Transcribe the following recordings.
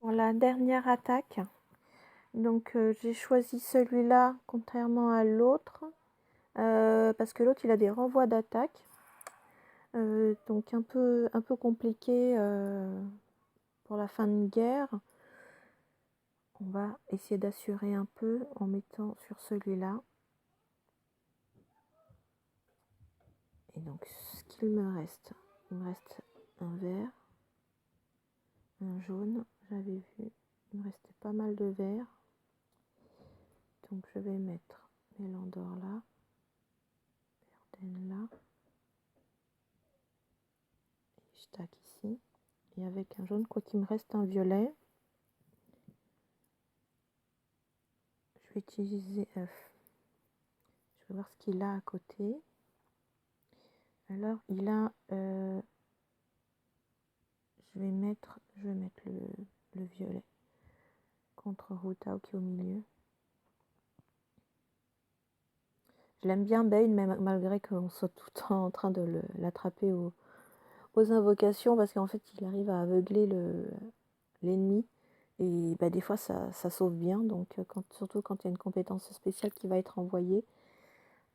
Pour la dernière attaque, donc j'ai choisi celui-là contrairement à l'autre, parce que l'autre il a des renvois d'attaque, donc un peu compliqué pour la fin de guerre. On va essayer d'assurer un peu en mettant sur celui-là. Et donc ce qu'il me reste, il me reste un vert, un jaune, j'avais vu, il me restait pas mal de vert. Donc je vais mettre Mélandor là, Verden là, et Ishtak ici, et avec un jaune, quoi qu'il me reste un violet, je vais utiliser je vais voir ce qu'il a à côté. Alors il a, je vais mettre le violet contre Rutao qui est au milieu. Je l'aime bien Bane, même malgré qu'on soit tout le temps en train de l'attraper aux invocations, parce qu'en fait il arrive à aveugler l'ennemi. Et bah, des fois ça sauve bien, donc surtout quand il y a une compétence spéciale qui va être envoyée,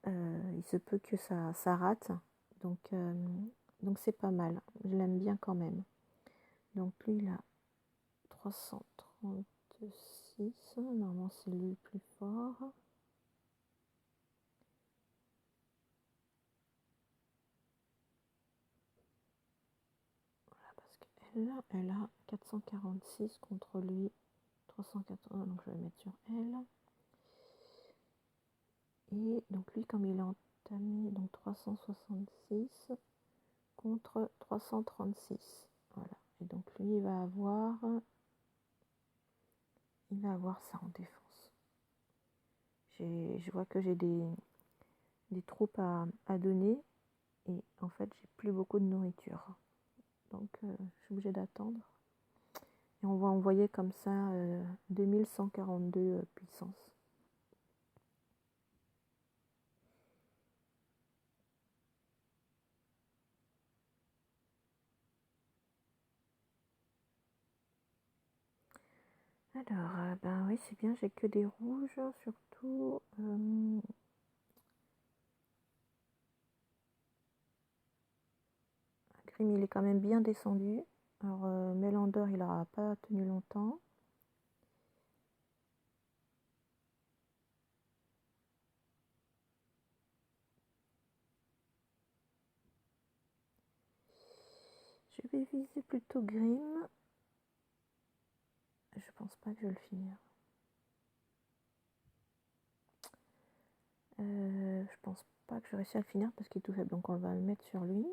il se peut que ça rate. Donc c'est pas mal, je l'aime bien quand même. Donc lui il a 336, normalement c'est lui le plus fort. Voilà, parce qu'elle elle a 446 contre lui 380, donc je vais mettre sur elle. Et donc lui comme il est entamé, donc 366 contre 336. Voilà. Et donc lui il va avoir ça en défense. Je vois que j'ai des troupes à donner, et en fait j'ai plus beaucoup de nourriture. Donc je suis obligée d'attendre. Et on va envoyer comme ça 2142 puissance. Alors, ben oui, c'est bien, j'ai que des rouges, surtout. Grim, il est quand même bien descendu. Alors, Mélandor, il n'aura pas tenu longtemps. Je vais viser plutôt Grim. Je pense pas que je vais le finir. Je pense pas que je réussi à le finir parce qu'il est tout faible, donc on va le mettre sur lui.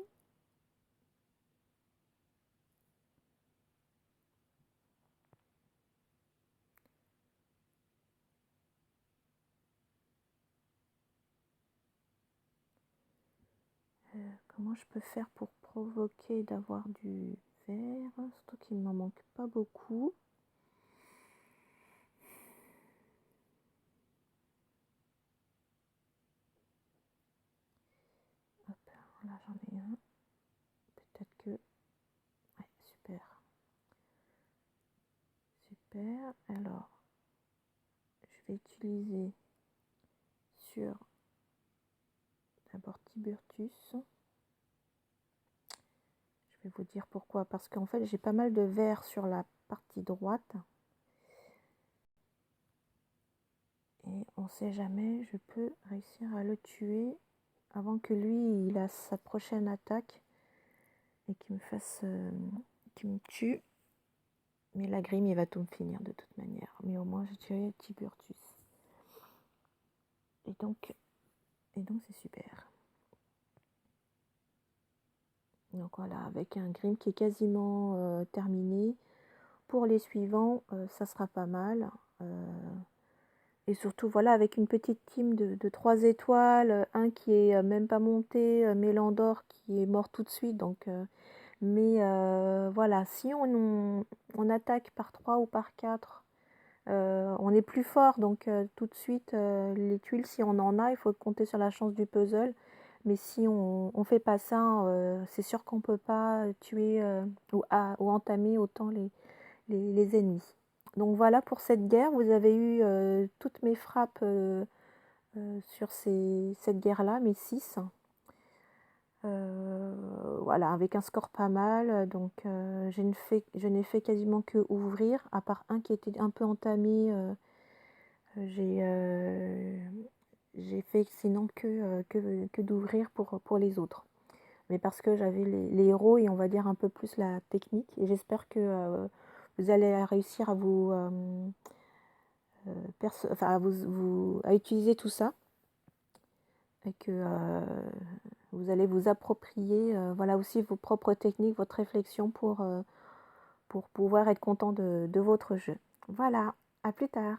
Comment je peux faire pour provoquer d'avoir du vert, surtout qu'il ne m'en manque pas beaucoup. Hop, là j'en ai un. Peut-être que... Ouais, super. Super. Alors, je vais utiliser sur d'abord Tiburtus. Je vais vous dire pourquoi. Parce qu'en fait, j'ai pas mal de vert sur la partie droite. Et on sait jamais, je peux réussir à le tuer avant que lui, il a sa prochaine attaque et qu'il me fasse... qu'il me tue. Mais la Grim, il va tout me finir de toute manière. Mais au moins, j'ai tué Tiburtus. Et donc c'est super. Donc voilà, avec un Grim qui est quasiment terminé. Pour les suivants, ça sera pas mal. Et surtout, voilà, avec une petite team de 3 étoiles, un qui est même pas monté, Mélandor qui est mort tout de suite. Donc, mais voilà, si on attaque par 3 ou par 4, on est plus fort. Donc tout de suite, les tuiles, si on en a, il faut compter sur la chance du puzzle. Mais si on fait pas ça, c'est sûr qu'on peut pas tuer ou entamer autant les ennemis. Donc voilà pour cette guerre, vous avez eu toutes mes frappes sur cette guerre-là, mes 6. Voilà, avec un score pas mal, donc je n'ai fait quasiment que ouvrir, à part un qui était un peu entamé, j'ai fait sinon que d'ouvrir pour les autres. Mais parce que j'avais les héros et on va dire un peu plus la technique, et j'espère que vous allez réussir à vous, à utiliser tout ça, et que vous allez vous approprier voilà aussi vos propres techniques, votre réflexion pour pouvoir être content de votre jeu. Voilà, à plus tard.